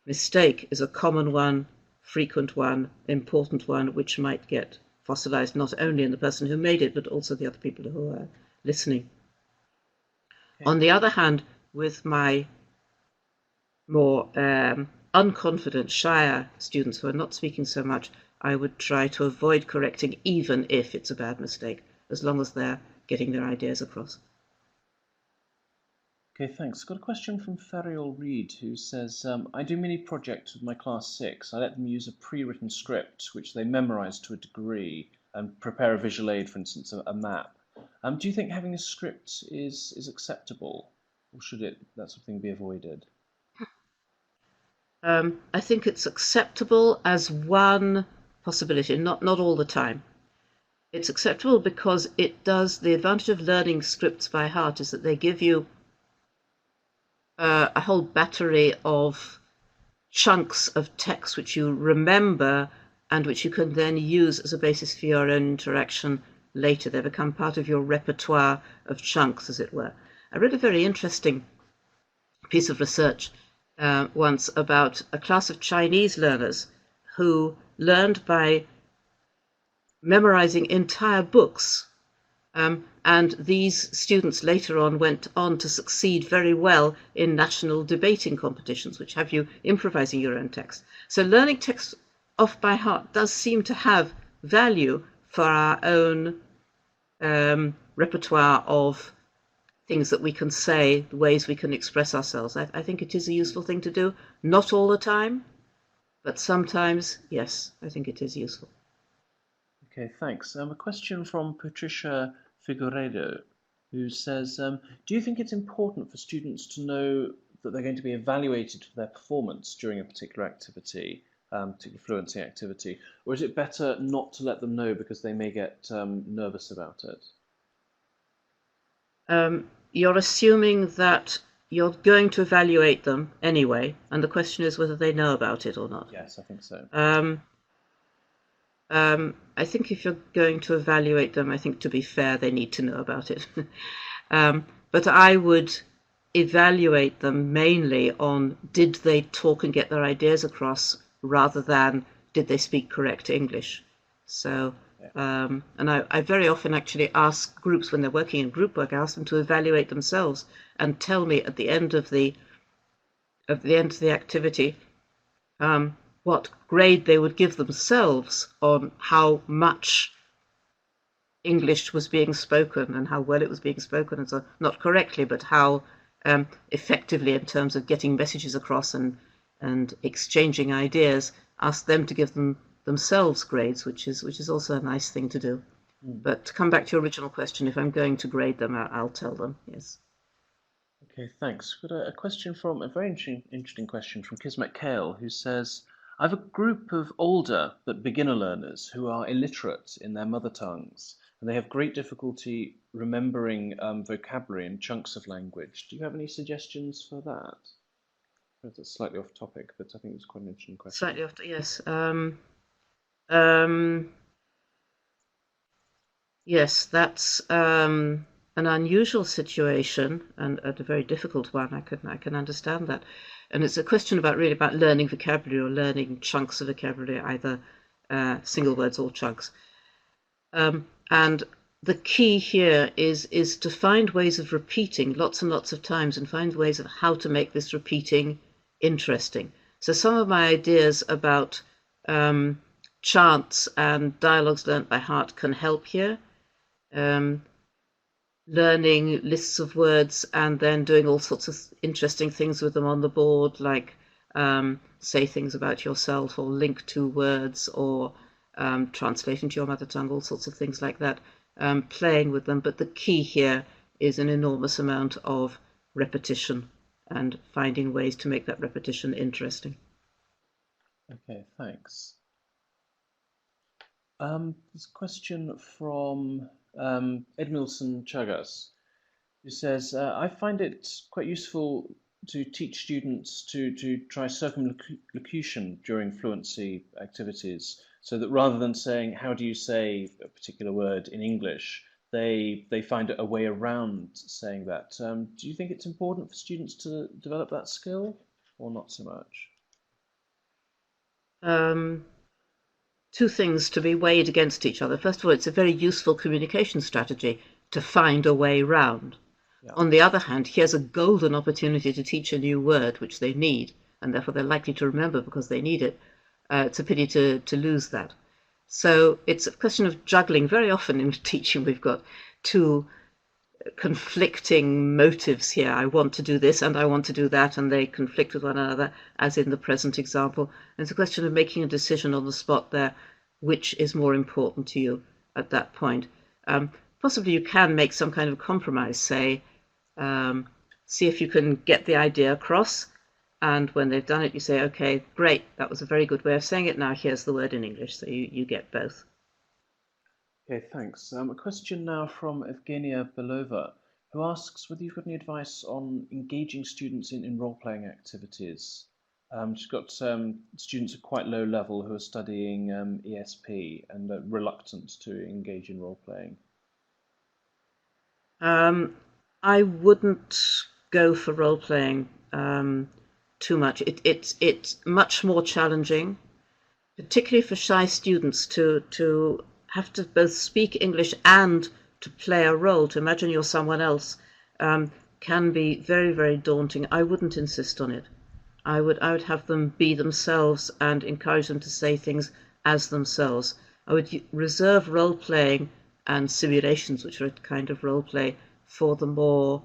mistake is a common one, frequent one, important one, which might get fossilized not only in the person who made it, but also the other people who are listening. Okay. On the other hand, with my more unconfident, shyer students who are not speaking so much, I would try to avoid correcting even if it's a bad mistake, as long as they're getting their ideas across. Okay, thanks. Got a question from Ferial Reed, who says, I do mini projects with my class 6. I let them use a pre-written script, which they memorize to a degree, and prepare a visual aid, for instance, a map. Do you think having a script is acceptable, or should that sort of thing be avoided? I think it's acceptable as one possibility, not all the time. It's acceptable because it does, the advantage of learning scripts by heart is that they give you a whole battery of chunks of text which you remember and which you can then use as a basis for your own interaction later. They become part of your repertoire of chunks, as it were. I read a very interesting piece of research once about a class of Chinese learners who learned by memorizing entire books. And these students later on went on to succeed very well in national debating competitions, which have you improvising your own text. So learning text off by heart does seem to have value for our own repertoire of things that we can say, the ways we can express ourselves. I think it is a useful thing to do. Not all the time, but sometimes, yes, I think it is useful. Okay, thanks. A question from Patricia Figueredo, who says, do you think it's important for students to know that they're going to be evaluated for their performance during a particular activity, particular fluency activity, or is it better not to let them know because they may get nervous about it? You're assuming that you're going to evaluate them anyway, and the question is whether they know about it or not. Yes, I think so. I think if you're going to evaluate them, I think to be fair, they need to know about it. But I would evaluate them mainly on did they talk and get their ideas across rather than did they speak correct English. So, and I very often actually ask groups when they're working in group work, I ask them to evaluate themselves and tell me at the end of the activity what grade they would give themselves on how much English was being spoken and how well it was being spoken, and so not correctly, but how effectively in terms of getting messages across and exchanging ideas. Ask them to give themselves grades, which is also a nice thing to do. Mm. But to come back to your original question, if I'm going to grade them, I'll tell them, yes. Okay, thanks. We've got a very interesting question from Kismet Kale, who says, I have a group of older but beginner learners who are illiterate in their mother tongues, and they have great difficulty remembering vocabulary and chunks of language. Do you have any suggestions for that? That's slightly off topic, but I think it's quite an interesting question. Slightly off, yes. Um, yes, that's an unusual situation and a very difficult one. I can understand that, and it's a question about really about learning vocabulary or learning chunks of vocabulary, either single words or chunks. And the key here is to find ways of repeating lots and lots of times and find ways of how to make this repeating interesting. So some of my ideas about chants and dialogues learnt by heart can help here. Um, Learning lists of words and then doing all sorts of interesting things with them on the board, like say things about yourself or link to words or translate into your mother tongue, all sorts of things like that, playing with them. But the key here is an enormous amount of repetition and finding ways to make that repetition interesting. Okay, thanks. There's a question from Edmilson Chagas, who says, I find it quite useful to teach students to try circumlocution during fluency activities, so that rather than saying, how do you say a particular word in English, they find a way around saying that. Do you think it's important for students to develop that skill, or not so much? Um, Two things to be weighed against each other. First of all, it's a very useful communication strategy to find a way round. Yeah. On the other hand, here's a golden opportunity to teach a new word, which they need, and therefore they're likely to remember because they need it. It's a pity to lose that. So it's a question of juggling. Very often in teaching, we've got two conflicting motives here. I want to do this and I want to do that, and they conflict with one another, as in the present example. And it's a question of making a decision on the spot there, which is more important to you at that point. Possibly you can make some kind of compromise, say, see if you can get the idea across. And when they've done it, you say, okay, great, that was a very good way of saying it. Now here's the word in English. So you get both. Okay, thanks. A question now from Evgenia Belova, who asks whether you've got any advice on engaging students in role-playing activities. She's got students at quite low level who are studying ESP and are reluctant to engage in role-playing. Um, I wouldn't go for role playing too much. It's much more challenging, particularly for shy students, to have to both speak English and to play a role. To imagine you're someone else can be very daunting. I wouldn't insist on it. I would have them be themselves and encourage them to say things as themselves. I would reserve role playing and simulations, which are a kind of role play, for the more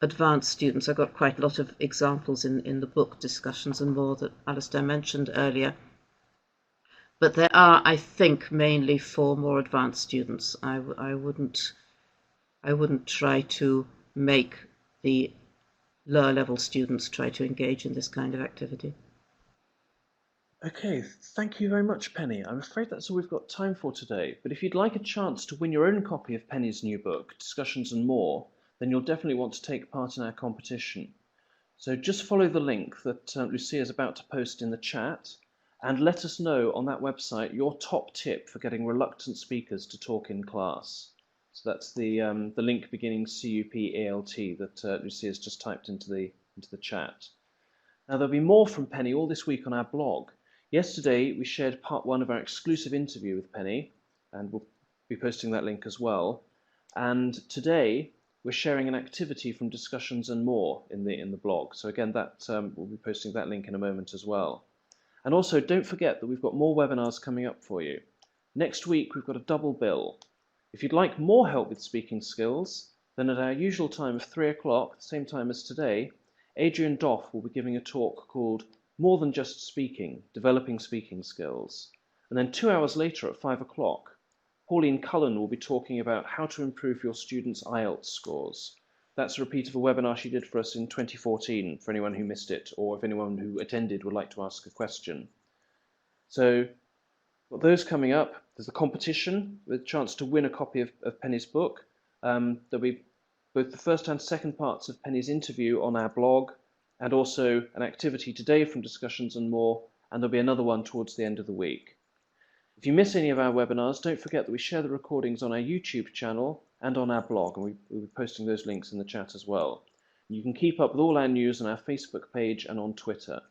advanced students. I've got quite a lot of examples in the book, Discussions and More, that Alistair mentioned earlier. But there are, I think, mainly for more advanced students. I wouldn't try to make the lower level students try to engage in this kind of activity. Okay, thank you very much, Penny. I'm afraid that's all we've got time for today, but if you'd like a chance to win your own copy of Penny's new book, Discussions and More, then you'll definitely want to take part in our competition. So just follow the link that Lucia is about to post in the chat and let us know on that website your top tip for getting reluctant speakers to talk in class. So that's the link beginning CUPALT that Lucia has just typed into the chat. Now there'll be more from Penny all this week on our blog. Yesterday we shared part one of our exclusive interview with Penny, and we'll be posting that link as well. And today we're sharing an activity from Discussions and More in the blog. So again, that we'll be posting that link in a moment as well. And also, don't forget that we've got more webinars coming up for you. Next week we've got a double bill. If you'd like more help with speaking skills, then at our usual time of 3 o'clock, the same time as today, Adrian Doff will be giving a talk called More Than Just Speaking, Developing Speaking Skills. And then 2 hours later at 5 o'clock, Pauline Cullen will be talking about how to improve your students' IELTS scores. That's a repeat of a webinar she did for us in 2014, for anyone who missed it, or if anyone who attended would like to ask a question. So, got those coming up. There's a competition with a chance to win a copy of Penny's book. There'll be both the first and second parts of Penny's interview on our blog, and also an activity today from Discussions and More, and there'll be another one towards the end of the week. If you miss any of our webinars, don't forget that we share the recordings on our YouTube channel and on our blog, and we'll be posting those links in the chat as well. You can keep up with all our news on our Facebook page and on Twitter.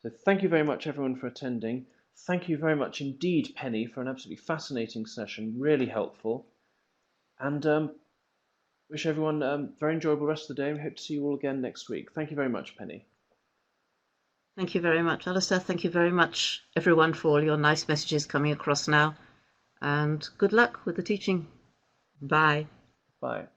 So thank you very much, everyone, for attending. Thank you very much indeed, Penny, for an absolutely fascinating session, really helpful. And wish everyone a very enjoyable rest of the day. We hope to see you all again next week. Thank you very much, Penny. Thank you very much, Alistair. Thank you very much, everyone, for all your nice messages coming across now. And good luck with the teaching. Bye. Bye.